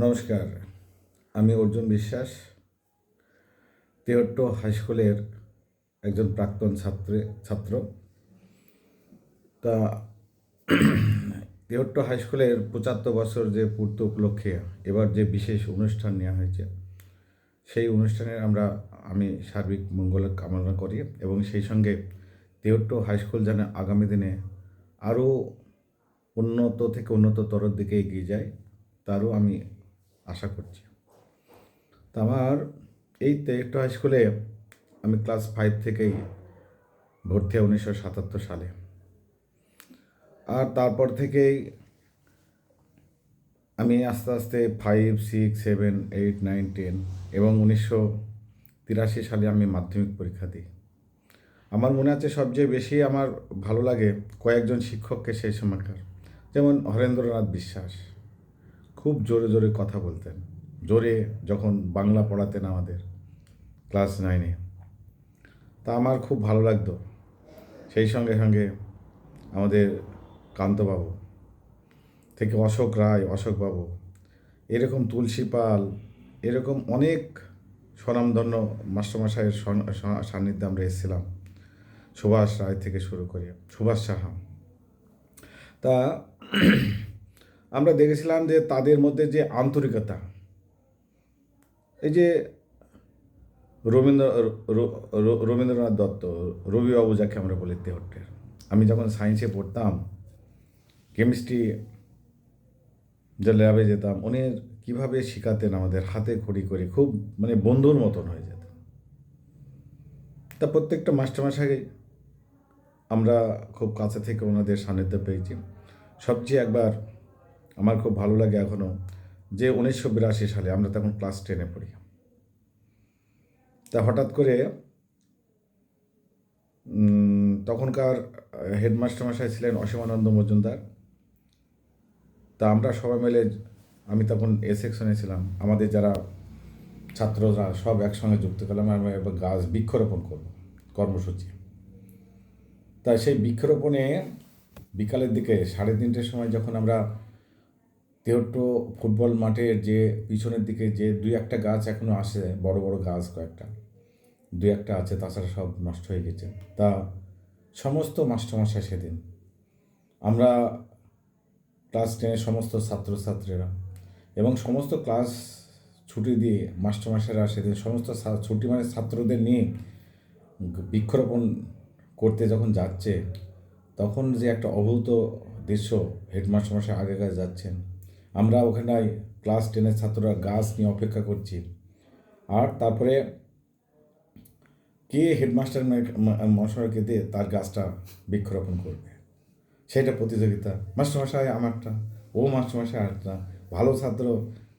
নমস্কার, আমি অর্জুন বিশ্বাস, তেহট্ট হাই স্কুলের একজন প্রাক্তন ছাত্র। তা তেহট্ট হাই স্কুলের ৭৫ বছর যে পূর্ত উপলক্ষে এবার যে বিশেষ অনুষ্ঠান নেওয়া হয়েছে, সেই অনুষ্ঠানে আমি সার্বিক মঙ্গল কামনা করি এবং সেই সঙ্গে তেহট্ট হাই স্কুল যেন আগামী দিনে আরও উন্নত থেকে উন্নততর দিকে এগিয়ে যায়, তারও আমি আশা করছি। তা আমার এই তেহট্ট হাই স্কুলে আমি ক্লাস 5 থেকেই ভর্তি হই 1977 সালে। আর তারপর থেকেই আমি আস্তে আস্তে 5, 6, 7, 8, 9, 10 এবং 1983 সালে আমি মাধ্যমিক পরীক্ষা দিই। আমার মনে আছে সবচেয়ে বেশি আমার ভালো লাগে কয়েকজন শিক্ষককে সেই সময়কার, যেমন হরেন্দ্রনাথ বিশ্বাস। খুব জোরে জোরে কথা বলতেন, জোরে যখন বাংলা পড়াতেন আমাদের ক্লাস 9-এ। তা আমার খুব ভালো লাগতো। সেই সঙ্গে সঙ্গে আমাদের কান্তবাবু থেকে অশোক রায়, অশোকবাবু, এরকম তুলসী পাল, এরকম অনেক স্বনামধন্য মাস্টারমশাইয়ের সান্নিধ্যে আমরা এসেছিলাম। সুভাষ রায় থেকে শুরু করে সুভাষ সাহা। তা আমরা দেখেছিলাম যে তাদের মধ্যে যে আন্তরিকতা, এই যে রবীন্দ্রনাথ দত্ত, রবিবাবু যাকে আমরা বলি তেহট্টের, আমি যখন সায়েন্সে পড়তাম, কেমিস্ট্রি যে ল্যাবে যেতাম, উনি কীভাবে শেখাতেন আমাদের হাতে খড়ি করে, খুব মানে বন্ধুর মতন হয়ে যেত। তা প্রত্যেকটা মাস্টারমশাই আমরা খুব কাছে থেকে ওনাদের সান্নিধ্য পেয়েছি। সবচেয়ে একবার আমার খুব ভালো লাগে এখনও, যে 1982 সালে আমরা তখন ক্লাস 10-এ পড়ি। তা হঠাৎ করে তখনকার হেডমাস্টারমশাই ছিলেন অসীমানন্দ মজুমদার। তা আমরা সবাই মিলে, আমি তখন এ সেকশনে ছিলাম, আমাদের যারা ছাত্ররা সব একসঙ্গে যুক্ত করলাম, আমরা এবার গাছ বৃক্ষরোপণ করব কর্মসূচি। তাই সেই বৃক্ষরোপণে বিকালের দিকে 3:30-র সময় যখন আমরা তেহট্ট ফুটবল মাঠের যে পিছনের দিকে যে 2-1টা গাছ এখনও আসে, বড় বড় গাছ কয়েকটা 2-1টা আছে, তাছাড়া সব নষ্ট হয়ে গেছে। তা সমস্ত মাস্টারমশাই সেদিন, আমরা ক্লাস 10-এর সমস্ত ছাত্রছাত্রীরা এবং সমস্ত ক্লাস ছুটি দিয়ে মাস্টারমশাইরা সেদিন সমস্ত ছুটি মানে ছাত্রদের নিয়ে বৃক্ষরোপণ করতে যখন যাচ্ছে, তখন যে একটা অভূত দৃশ্য, হেডমাস্টারমশাই আগে যাচ্ছেন, আমরা ওখানটায় ক্লাস 10-এর ছাত্ররা গাছ নিয়ে অপেক্ষা করছি। আর তারপরে কে হেডমাস্টার মশাইকে দিয়ে তার গাছটা বৃক্ষরোপণ করবে, সেটা প্রতিযোগিতা। মাস্টারমশাই আমারটা, ও মাস্টারমশাই আরেকটা, ভালো ছাত্র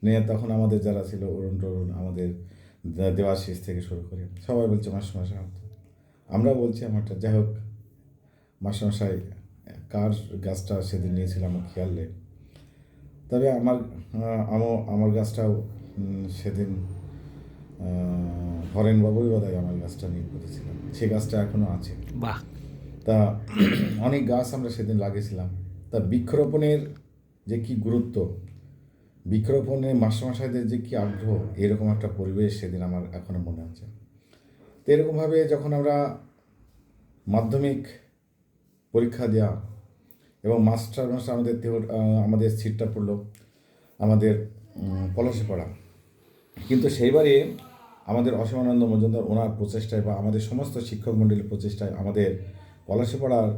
নিয়ে তখন আমাদের যারা ছিল অরুণ টরুণ, আমাদের দেবাশিস থেকে শুরু করে সবাই বলছে মাস্টারমশাই আমারটা, আমরা বলছি আমারটা। যাই হোক, মাস্টারমশাই কার গাছটা সেদিন নিয়েছিলাম আমার খেয়াল নেই, তবে আমার গাছটাও সেদিন হরেনবাবুই বোধহয় আমার গাছটা নিয়ে করেছিলাম, সেই গাছটা এখনও আছে। বাহ! তা অনেক গাছ আমরা সেদিন লাগিয়েছিলাম। তা বৃক্ষরোপণের যে কী গুরুত্ব, বৃক্ষরোপণে মাস্টারমশাইদের যে কী আগ্রহ, এরকম একটা পরিবেশ সেদিন আমার এখনও মনে আছে। তো এরকমভাবে যখন আমরা মাধ্যমিক পরীক্ষা দেওয়া এবং মাস্টারমশাই আমাদের সিটটা পড়লো আমাদের পলাশিপাড়া, কিন্তু সেইবারে আমাদের অসীমানন্দ মজুমদার ওনার প্রচেষ্টায় বা আমাদের সমস্ত শিক্ষক মণ্ডলীর প্রচেষ্টায় আমাদের পলাশিপাড়ার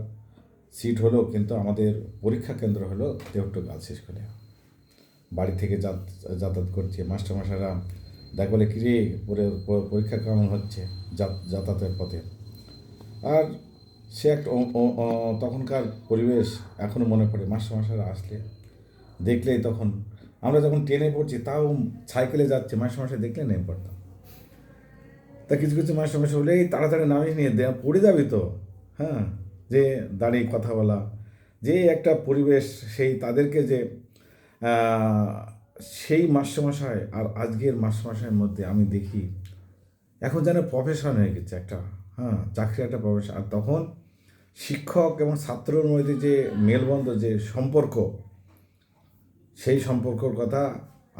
সিট হলো, কিন্তু আমাদের পরীক্ষা কেন্দ্র হলো তেহট্ট গার্লস স্কুলে। বাড়ি থেকে যাতায়াত করছে মাস্টারমশাইরা, দেখ বলে কিরে পরীক্ষা কেমন হচ্ছে যাতায়াতের পথে। আর সে একটা তখনকার পরিবেশ এখনও মনে পড়ে। মাস্টারমশাইরা আসলে দেখলেই, তখন আমরা যখন 10-এ পড়ছি তাও সাইকেলে যাচ্ছে, মাস্টারমশাই দেখলে নেমে পড়তাম। তা কিছু কিছু মাস্টারমশাই বলে, এই তাড়াতাড়ি নামিয়ে নিয়ে পড়ে যাবি তো, হ্যাঁ, যে দাঁড়িয়ে কথা বলা, যে একটা পরিবেশ, সেই তাদেরকে যে সেই মাস্টারমশাই আর আজকের মাস্টারমশাইয়ের মধ্যে আমি দেখি এখন যেন প্রফেশন হয়ে গেছে একটা, হ্যাঁ, চাকরি একটা প্রফেশন। আর তখন শিক্ষক এবং ছাত্রর মধ্যে যে মেলবন্ধ, যে সম্পর্ক, সেই সম্পর্কর কথা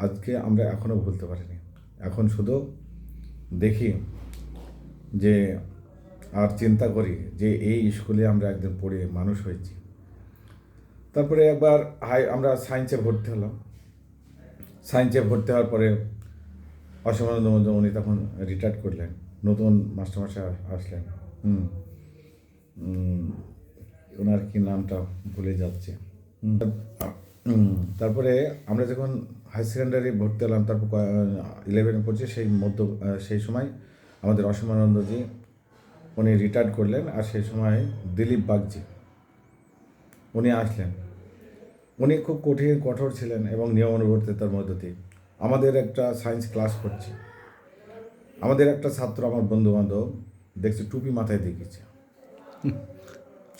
আজকে আমরা এখনও ভুলতে পারিনি। এখন শুধু দেখি যে আর চিন্তা করি যে এই স্কুলে আমরা একদিন পড়ে মানুষ হয়েছি। তারপরে একবার আমরা সায়েন্সে ভর্তি হলাম। সায়েন্সে ভর্তি হওয়ার পরে অসীমানন্দ মজুমদার উনি তখন রিটায়ার্ড করলেন, নতুন মাস্টারমশাই আসলেন। ওনার কি নামটা ভুলে যাচ্ছে। তারপরে আমরা যখন হাই সেকেন্ডারি ভর্তি হলাম, তারপর 11-এ পড়ছি, সেই সময় আমাদের অসীমানন্দজি উনি রিটায়ার্ড করলেন। আর সেই সময় দিলীপ বাগজি উনি আসলেন। উনি খুব কঠোর ছিলেন এবং নিয়মানুবর্তিতার মধ্য দিয়ে আমাদের একটা সায়েন্স ক্লাস করছে। আমাদের একটা ছাত্র, আমার বন্ধুবান্ধব দেখছি টুপি মাথায় দিয়ে গেছে,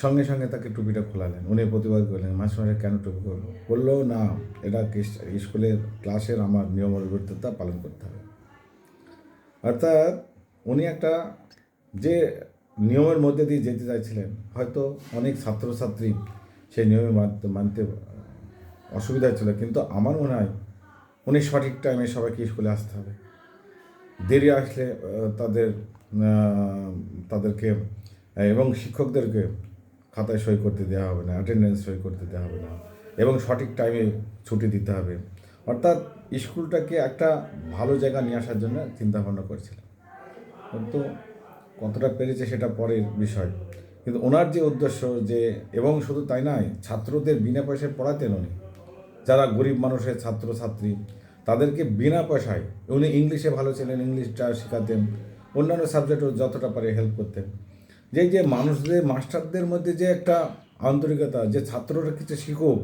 সঙ্গে সঙ্গে তাকে টুপিটা খোলালেন। উনি প্রতিবাদ করলেন, মাস্টারমশাই কেন টুপি করবো? বললো না, এটা স্কুলের ক্লাসের আমার নিয়মানুবর্তিতা পালন করতে হবে। অর্থাৎ উনি একটা যে নিয়মের মধ্যে দিয়ে যেতে চাইছিলেন, হয়তো অনেক ছাত্রছাত্রী সেই নিয়মে মানতে অসুবিধা ছিল, কিন্তু আমার মনে হয় উনি সঠিক টাইমে সবাইকে স্কুলে আসতে হবে। দেরি আসলে তাদেরকে এবং শিক্ষকদেরকে খাতায় সই করতে দেওয়া হবে না, অ্যাটেন্ডেন্স সই করতে দেওয়া হবে না, এবং সঠিক টাইমে ছুটি দিতে হবে। অর্থাৎ স্কুলটাকে একটা ভালো জায়গা নিয়ে আসার জন্য চিন্তাভাবনা করছিলাম। কিন্তু কতটা পেরেছে সেটা পরের বিষয়। কিন্তু ওনার যে উদ্দেশ্য, যে এবং শুধু তাই নয়, ছাত্রদের বিনা পয়সায় পড়াতেন উনি। যারা গরিব মানুষের ছাত্রছাত্রী তাদেরকে বিনা পয়সায়, উনি ইংলিশে ভালো ছিলেন, ইংলিশটা শেখাতেন, অন্যান্য সাবজেক্টও যতটা পারে হেল্প করতেন। যে মানুষদের, মাস্টারদের মধ্যে যে একটা আন্তরিকতা, যে ছাত্ররা কিছু শিখুক,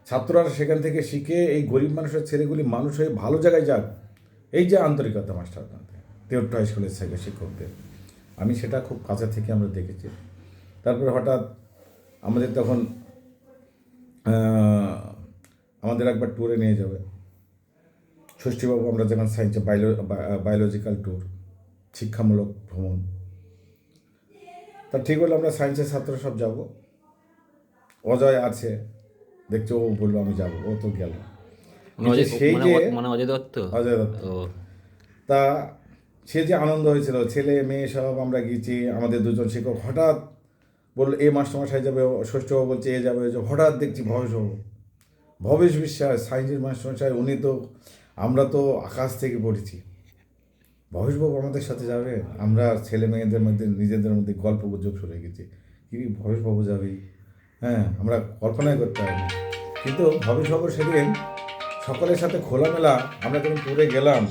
ছাত্ররা সেখান থেকে শিখে এই গরিব মানুষের ছেলেগুলি মানুষ হয়ে ভালো জায়গায় যাক, এই যে আন্তরিকতা মাস্টারদের, তেহট্ট হাই স্কুলের শিক্ষকদের, আমি সেটা খুব কাছে থেকে আমরা দেখেছি। তারপরে হঠাৎ আমাদের তখন আমাদের একবার ট্যুরে নিয়ে যাবে ষষ্ঠীবাবু, আমরা যখন সায়েন্সে বায়োলজিক্যাল ট্যুর, শিক্ষামূলক ভ্রমণ। তা ঠিক হলো, আমরা সায়েন্সের ছাত্র সব যাব। অজয় আছে, দেখছো, ও বললো আমি যাব, ও তো গেল। সেই যে অজয় দত্ত, তা সে যে আনন্দ হয়েছিল, ছেলে মেয়ে সব আমরা গিয়েছি। আমাদের দুজন শিক্ষক হঠাৎ বললো এ মাস্টারমশাই যাবে, ষষ্ঠবাবু বলছে এ যাবে। হঠাৎ দেখছি ভবেশ বিশ্বাস, সায়েন্সের মাস্টারমশাই, উনি তো, আমরা তো আকাশ থেকে পড়েছি, ভবেশবাবু আমাদের সাথে যাবে। আমরা ছেলে মেয়েদের মধ্যে নিজেদের মধ্যে গল্প গুজব শুরু হয়ে গেছে, কি ভবেশবাবু যাবে, হ্যাঁ, আমরা কল্পনাই করতে পারিনি। কিন্তু ভবেশবাবু সেদিন সকলের সাথে খোলামেলা, আমরা যখন ট্যুরে গেলাম,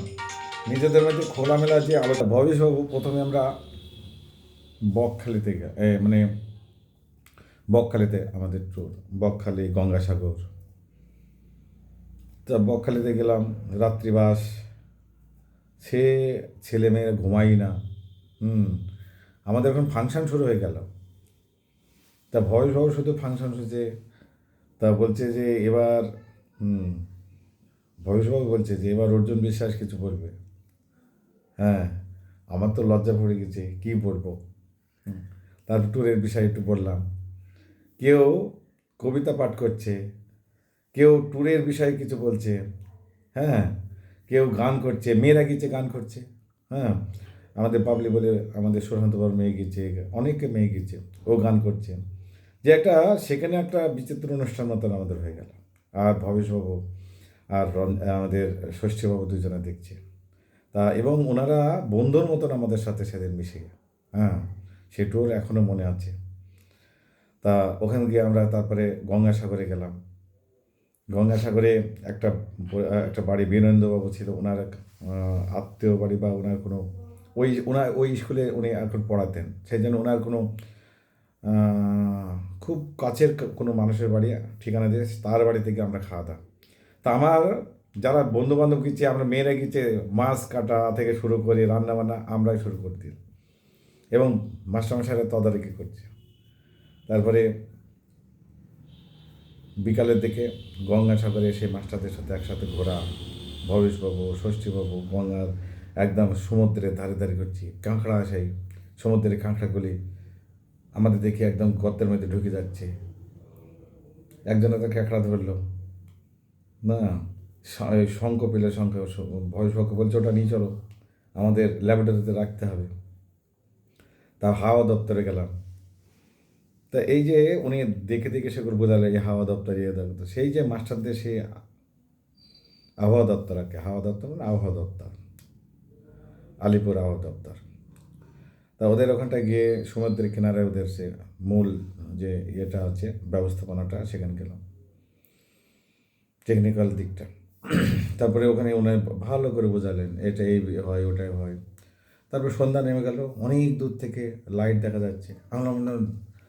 নিজেদের মধ্যে খোলামেলা যে আলোচনা। ভবেশবাবু প্রথমে আমরা বকখালিতে আমাদের ট্যুর, বকখালি, গঙ্গাসাগর। তা বকখালিতে গেলাম, রাত্রিবাস, সে ছেলে মেয়েরা ঘুমাই না। আমাদের এখন ফাংশন শুরু হয়ে গেল। তা ভবেশবাবু শুধু ফাংশন হচ্ছে, তা বলছে যে এবার ভবেশবাবু বলছে যে এবার অর্জুন বিশ্বাস কিছু বলবে। হ্যাঁ, আমার তো লজ্জা পড়ে গেছে, কী বলবো। তারপর ট্যুরের বিষয়ে একটু বললাম। কেউ কবিতা পাঠ করছে, কেউ ট্যুরের বিষয়ে কিছু বলছে, হ্যাঁ, কেউ গান করছে, মেয়েরা গিয়েছে গান করছে। হ্যাঁ, আমাদের বাবলি বলে আমাদের সুশান্তবার মেয়ে গিয়েছে, অনেকে মেয়ে গিয়েছে, ও গান করছে। যে একটা সেখানে একটা বিচিত্র অনুষ্ঠান মতন আমাদের হয়ে গেল। আর ভবেশবাবু আর আমাদের ষষ্ঠীবাবু দুজনে দেখছে। তা এবং ওনারা বন্ধুর মতন আমাদের সাথে সেদিন মিশে, হ্যাঁ, সে ট্যুর এখনও মনে আছে। তা ওখানে গিয়ে আমরা তারপরে গঙ্গাসাগরে গেলাম। গঙ্গাসাগরে একটা বাড়ি, বীরেন্দ্রবাবু ছিল, ওনার আত্মীয় বাড়ি, বা ওনার কোনো ওই স্কুলে উনি এখন পড়াতেন, সেই জন্য ওনার কোনো খুব কাছের কোনো মানুষের বাড়ি ঠিকানা দিয়ে তার বাড়ি থেকে আমরা খাওয়া দাওয়া। তা আমার যারা বন্ধুবান্ধব গিয়েছে, আমরা মেয়েরা গিয়েছে, মাছ কাটা থেকে শুরু করে রান্নাবান্না আমরাই শুরু করে দিই, এবং মাস্টারমশাইরা তদারকি করছে। তারপরে বিকালের দিকে গঙ্গাসাগরে এসে মাস্টারদের সাথে একসাথে ঘোরা, ভবেশবাবু, ষষ্ঠীবাবু, গঙ্গার একদম সমুদ্রের ধারে ধারে করছি, কাঁকড়া সেই সমুদ্রের কাঁকড়াগুলি আমাদের দেখে একদম গর্তের মধ্যে ঢুকে যাচ্ছে। একজনে তো কাঁকড়া ধরলো না, শঙ্খ পেলে ভয় শঙ্খ বলছে ওটা নিয়ে চলো, আমাদের ল্যাবরেটরিতে রাখতে হবে। তা হাওয়া দপ্তরে গেলাম। তা এই যে উনি দেখে দেখে সেগুলো বোঝালে এই হাওয়া দপ্তর ইয়ে দপ্তর, সেই যে মাস্টারদের সেই আবহাওয়া দপ্তর আর কি, হাওয়া দপ্তর মানে আবহাওয়া দপ্তর, আলিপুর আবহাওয়া দপ্তর। তা ওদের ওখানটায় গিয়ে সমুদ্রের কিনারে ওদের সে মূল যে ইয়েটা আছে ব্যবস্থাপনাটা, সেখানে গেলাম, টেকনিক্যাল দিকটা। তারপরে ওখানে ওনার ভালো করে বোঝালেন এটা এই হয় ওটাই হয়। তারপর সন্ধ্যা নেমে গেল, অনেক দূর থেকে লাইট দেখা যাচ্ছে। আমরা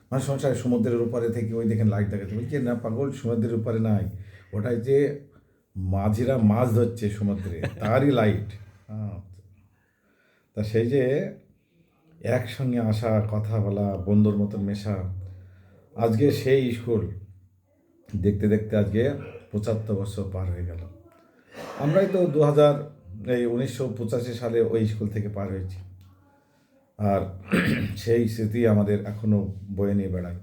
মানে সংসার সমুদ্রের উপরে থেকে ওই দেখেন লাইট দেখাচ্ছে। বলছি না পাগল, সমুদ্রের উপরে নাই, ওটাই যে মাঝিরা মাছ ধরছে সমুদ্রে তারই লাইট। হ্যাঁ, তা সেই যে একসঙ্গে আসা, কথা বলা, বন্ধুর মতন মেশা, আজকে সেই স্কুল দেখতে দেখতে আজকে 75 বছর পার হয়ে গেল। আমরাই তো 1985 সালে ওই স্কুল থেকে পার হয়েছি, আর সেই স্মৃতি আমাদের এখনও বয়ে নিয়ে বেড়ায়।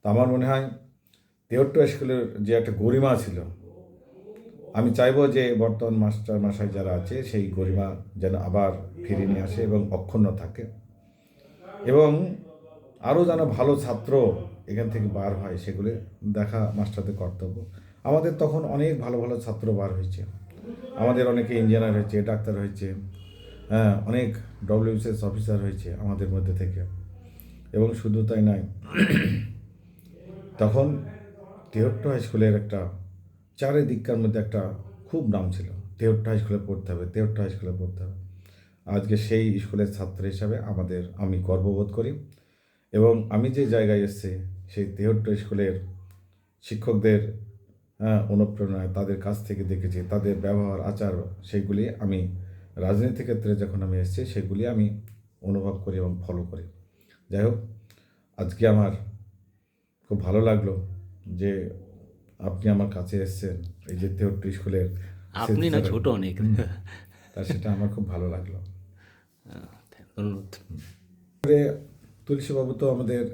তো আমার মনে হয় 73 স্কুলের যে একটা গরিমা ছিল, আমি চাইবো যে বর্তমান মাস্টার মশাই যারা আছে সেই গরিমা যেন আবার ফিরিয়ে নিয়ে আসে এবং অক্ষুণ্ণ থাকে, এবং আরও যেন ভালো ছাত্র এখান থেকে বার হয়, সেগুলো দেখা মাস্টারদের কর্তব্য। আমাদের তখন অনেক ভালো ভালো ছাত্র বার হয়েছে, আমাদের অনেকে ইঞ্জিনিয়ার হয়েছে, ডাক্তার হয়েছে, হ্যাঁ, অনেক ডব্লিউবিসিএস অফিসার হয়েছে আমাদের মধ্যে থেকে। এবং শুধু তাই নয়, তখন 73 হাই স্কুলের একটা চারিদিককার মধ্যে একটা খুব নাম ছিল, 73 হাই স্কুলে পড়তে হবে, 73 হাই স্কুলে পড়তে হবে। আজকে সেই স্কুলের ছাত্র হিসাবে আমি গর্ববোধ করি, এবং আমি যে জায়গায় এসেছি সেই 73 স্কুলের শিক্ষকদের অনুপ্রেরণায়, তাদের কাছ থেকে দেখেছি, তাদের ব্যবহার আচার, সেইগুলি আমি রাজনীতি ক্ষেত্রে যখন আমি এসেছি সেগুলি আমি অনুভব করি এবং ফলো করি। যাই হোক, আজকে আমার খুব ভালো লাগলো যে আপনি আমার কাছে এসেছেন, এই যে 73 স্কুলের আপনি না ছোট অনেক। তা সেটা আমার খুব ভালো লাগলো। ধন্যবাদ। তুলসীবাবু তো আমাদের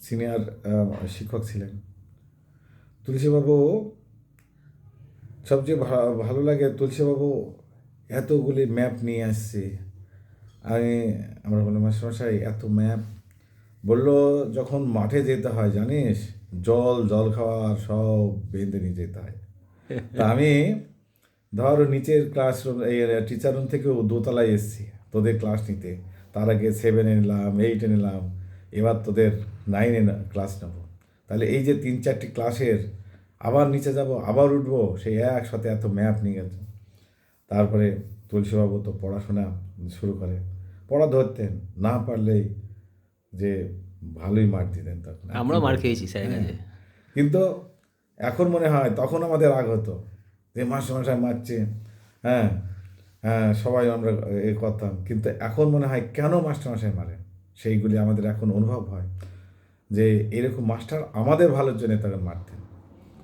সিনিয়র শিক্ষক ছিলেন। তুলসীবাবু সবচেয়ে ভালো লাগে, তুলসীবাবু এতগুলি ম্যাপ নিয়ে আসছে। আমরা বললাম মাস্টারমশাই এত ম্যাপ, বললো যখন মাঠে যেতে হয় জানিস, জল খাওয়ার সব বেঁধে নিয়ে যেতে হয়। তা আমি ধর নিচের ক্লাসরুম, এই টিচার রুম থেকেও দোতলায় এসেছি তোদের ক্লাস নিতে। তার আগে 7-এ নিলাম, 8-এ নিলাম, এবার তোদের 9-এ ক্লাস নেব। তাহলে এই যে 3-4টি ক্লাসের আবার নিচে যাব, আবার উঠবো, সেই একসাথে এত ম্যাপ নিয়ে গেছে। তারপরে তুলসীবাবু তো পড়াশোনা শুরু করে, পড়া ধরতেন, না পারলেই যে ভালোই মার দিতেন তখন। আমরাও মার খেয়েছি স্যারের কাছে। কিন্তু এখন মনে হয় তখন আমাদের রাগ হতো যে মাস্টারমশাই মারছে, হ্যাঁ হ্যাঁ সবাই আমরা এ করতাম। কিন্তু এখন মনে হয় কেন মাস্টারমশাই মারে, সেইগুলি আমাদের এখন অনুভব হয় যে এরকম মাস্টার আমাদের ভালোর জন্য তখন মারতেন।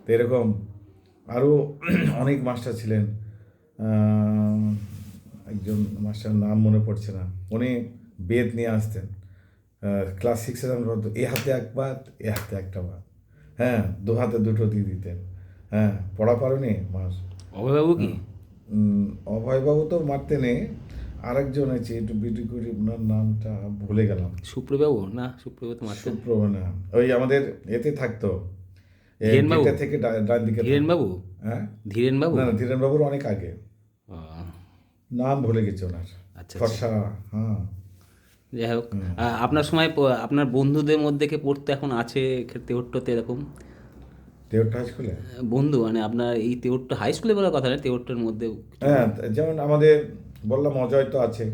তো এরকম আরও অনেক মাস্টার ছিলেন। একজন মাস্টার নাম মনে পড়ছে না, উনি বেদ নিয়ে আসতেন। ক্লাস 6-এ আমরা বলতো এ হাতে এক বাদ, এ হাতে একটা বাদ, হ্যাঁ, 2 হাতে 2টো দিয়ে দিতেন। হ্যাঁ, পড়া পারোনি মাস। অভয়বাবু কি? অভয়বাবু তো মারতেনে, আরেকজন আছে একটু বিটি করি, ওনার নামটা ভুলে গেলাম। সুপ্রবাবু না, সুপ্রবাবু তো মারতেন। সুপ্রভা, ওই আমাদের এতে থাকতো, ধীরেনবাবু? গেটে থেকে ডান দিকে থাকতো। ধীরেনবাবু? হ্যাঁ, ধীরেনবাবু? না ধীরেনবাবুর অনেক আগে, ও, নাম ভুলে গেছে ওনার। আচ্ছা। ফর্সা, হ্যাঁ। যাই হোক, আপনার সময় আপনার বন্ধুদের মধ্যে কে পড়তে এখন আছে তেহট্টতে এরকম 73 হাই স্কুলে? বন্ধু? মানে আপনার এই তেহট্ট হাই স্কুলে বলার কথা না, তেহট্টের মধ্যে হ্যাঁ, যেমন আমাদের বললাম অজয় তো আছে,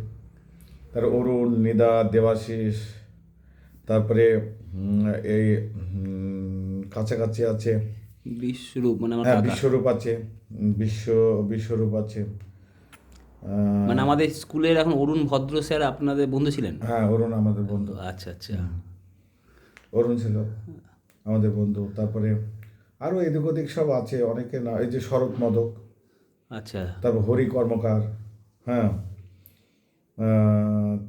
তার অরুণ, নিদা, দেবাশিস, তারপরে এই কাছাকাছি আছে বিশ্বরূপ, মানে আমার হ্যাঁ, কাকা। বিশ্বরূপ আছে, বিশ্বরূপ আছে। মানে আমাদের স্কুলের এখন অরুণ ভদ্র স্যার আপনাদের বন্ধু ছিলেন? হ্যাঁ, অরুণ আমাদের বন্ধু, আচ্ছা আচ্ছা। অরুণ ছিল আমাদের বন্ধু। তারপরে আরও এদিক ওদিক সব আছে অনেকে, না এই যে শরৎ মদক, আচ্ছা। তারপর হরি কর্মকার, হ্যাঁ,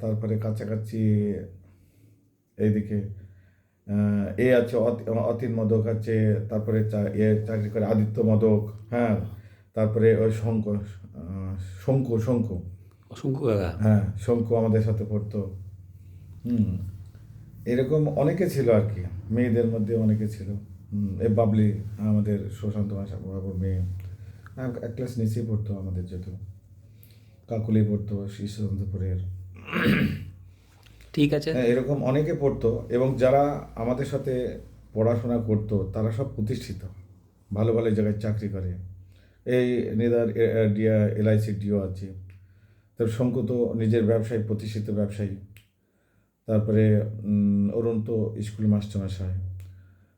তারপরে কাছাকাছি এইদিকে এ আছে অতীন মদক আছে, তারপরে চাকরি করে আদিত্য মদক, হ্যাঁ, তারপরে ওই শঙ্কু শঙ্কু অসংখ্য কাকা। হ্যাঁ শঙ্কু আমাদের সাথে পড়তো। হুম, এরকম অনেকে ছিল আর কি, মেয়েদের মধ্যে অনেকে ছিল। এ বাবলি, আমাদের সুশান্ত বাবুর মেয়ে, এক ক্লাস নিচেই পড়তো আমাদের, যেত কাকুলি পড়তো শিশুচন্দ্রপুরের। ঠিক আছে। হ্যাঁ, এরকম অনেকে পড়তো, এবং যারা আমাদের সাথে পড়াশোনা করতো তারা সব প্রতিষ্ঠিত, ভালো ভালো জায়গায় চাকরি করে। এই নেদার ডিয়া LIC ডিও আছে, তারপর শঙ্কু তো নিজের ব্যবসায়ী, প্রতিষ্ঠিত ব্যবসায়ী। তারপরে অরুণ তো স্কুল মাস্টারমশাই,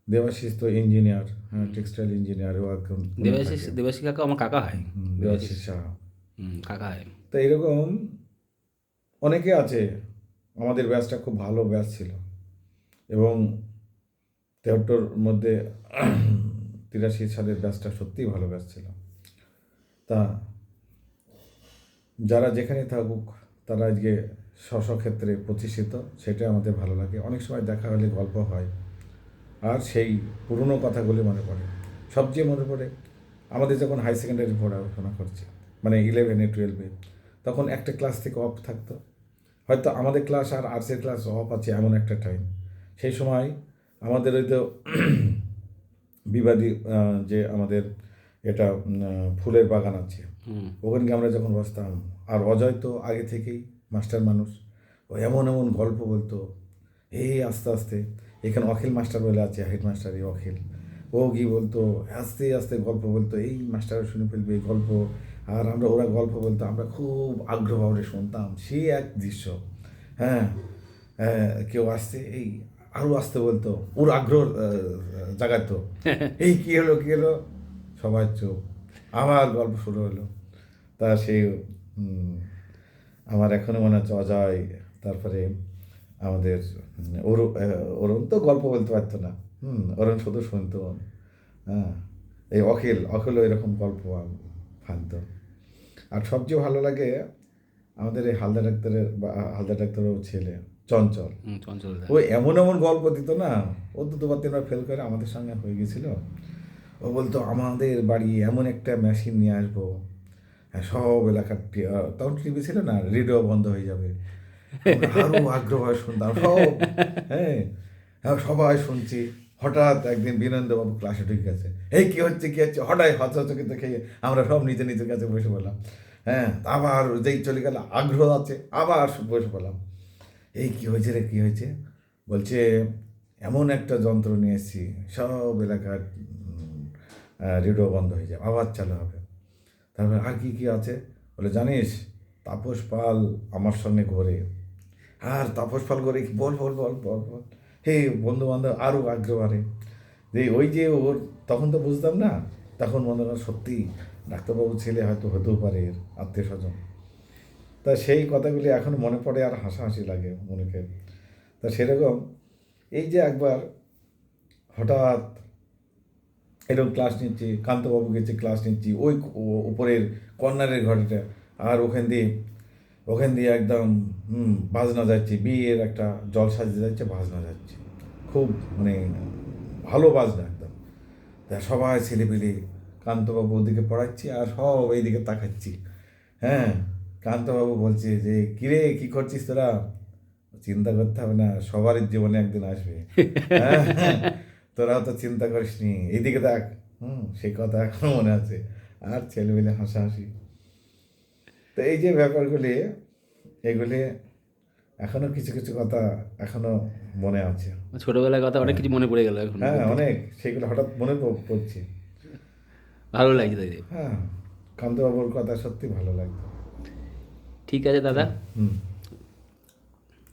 দেবাশিস তো ইঞ্জিনিয়ার, হ্যাঁ টেক্সটাইল ইঞ্জিনিয়ার, ও একদম পুনে থাকে। দেবাশিস কাকা আমার কাকা হয়। দেবাশিস সাহা। কাকা হয়। তো এরকম অনেকে আছে। আমাদের ব্যাচটা খুব ভালো ব্যাচ ছিল, এবং 73 মধ্যে 83 সালের ব্যাচটা সত্যিই ভালো ব্যাচ ছিল। তা যারা যেখানে থাকুক তারা আজকে স্বক্ষেত্রে প্রতিষ্ঠিত, সেটাই আমাদের ভালো লাগে। অনেক সময় দেখা হলে গল্প হয়, আর সেই পুরনো কথাগুলি মনে পড়ে। সবচেয়ে মনে পড়ে আমাদের যখন হাই সেকেন্ডারি পড়াশোনা করছি, মানে 11-এ 12-এ, তখন একটা ক্লাস থেকে অফ থাকতো। হয়তো আমাদের ক্লাস আর আর্টসের ক্লাস অফ আছে এমন একটা টাইম। সেই সময় আমাদের ওই তো বিবাদী যে আমাদের এটা ফুলের বাগান আছে, ওখানকে আমরা যখন বসতাম, আর অজয় তো আগে থেকেই মাস্টার মানুষ, ও এমন এমন গল্প বলতো। এই আস্তে আস্তে এখানে অখিল মাস্টার বলে আছে, হেডমাস্টার এই অখিল, ও কি বলতো, আস্তে আস্তে গল্প বলতো, এই মাস্টার শুনে ফেলবে এই গল্প, আর আমরা ওরা গল্প বলতো, আমরা খুব আগ্রহ ভাবে শুনতাম। সে এক দৃশ্য। হ্যাঁ, কেউ আসছে, এই আরও আসতে বলতো, ওর আগ্রহ জাগাতো, এই কী হলো কী হলো, সবাই চুপ, আমার গল্প শুরু হলো। তা সেই আমার এখনও মনে হচ্ছে অজয়, তারপরে আমাদের অরুণ তো গল্প বলতে পারতো না, অরুণ শুধু শুনতো। হ্যাঁ, এই অখিলও এরকম গল্প ফানতো। আর সবচেয়ে ভালো লাগে আমাদের এই হালদার ডাক্তারের ছেলে চঞ্চল, চঞ্চল দা। ও এমন এমন গল্প দিত না। ও 2-3বার ফেল করে আমাদের সঙ্গে হয়ে গেছিল। ও বলতো আমাদের বাড়ি এমন একটা মেশিন নিয়ে আসবো, হ্যাঁ সব এলাকার তখন টিভি ছিল না, রেডিও বন্ধ হয়ে যাবে। আমরা আরও আগ্রহ হয় শুনতাম সব। হ্যাঁ, হ্যাঁ সবাই শুনছি। হঠাৎ একদিন বিনন্দবাবু ক্লাসে ঢুকে গেছে, এই কী হচ্ছে কী হচ্ছে, হঠাৎ হতচকিত খেয়ে আমরা সব নিজের নিজের কাছে বসে পড়লাম। হ্যাঁ, আবার যেই চলে গেল, আগ্রহ আছে, আবার বসে পড়লাম। এই কী হয়েছে রে, কী হয়েছে? বলছে এমন একটা যন্ত্র নিয়ে এসেছি, সব এলাকার রেডিও বন্ধ হয়ে যাবে, আবার চালু হবে। তারপরে আর কি কি আছে? বলে জানিস, তাপস পাল আমার সঙ্গে ঘোরে। আর তাপস পাল ঘোরে কি, বল বল বল বল বল। হে বন্ধু বান্ধব আরও আগ্রহ বাড়ে, যে ওই যে ওর, তখন তো বুঝতাম না, তখন মনে হয় সত্যি ডাক্তারবাবুর ছেলে হয়তো হতেও পারে এর আত্মীয় স্বজন। তা সেই কথাগুলি এখন মনে পড়ে আর হাসাহাসি লাগে মনেকে। তা সেরকম এই যে একবার হঠাৎ এরকম ক্লাস নিচ্ছি, কান্তবাবু গেছে ক্লাস নিচ্ছি ওই উপরের কর্নারের ঘরটা, আর ওখান দিয়ে একদম বাজনা যাচ্ছে, বিয়ের একটা জল সাজিয়ে যাচ্ছে, বাজনা যাচ্ছে খুব, মানে ভালো বাজনা একদম। তা সবাই ছেলেপিলে, কান্তবাবু ওদিকে পড়াচ্ছি আর সব এইদিকে তাকাচ্ছি। হ্যাঁ, কান্তবাবু বলছে যে কিরে কী করছিস তোরা? চিন্তা করতে হবে না, সবারই জীবনে একদিন আসবে। হ্যাঁ, তোরা তো চিন্তা করিস নি, এইদিকে দেখ। সেই কথা এখনো মনে আছে, আর ছেলেমেলে হাসাহাসি। তো এই যে ব্যাপারগুলি, এগুলি এখনো কিছু কিছু কথা এখনো মনে আছে। ছোটবেলার কথা অনেক কিছু মনে পড়ে গেল এখন। হ্যাঁ, অনেক, সেগুলো হঠাৎ মনে পড়ছে। ভালো লাগছে দিদি। হ্যাঁ, কান্তবাবুর কথা সত্যি ভালো লাগতো। ঠিক আছে দাদা। হুম।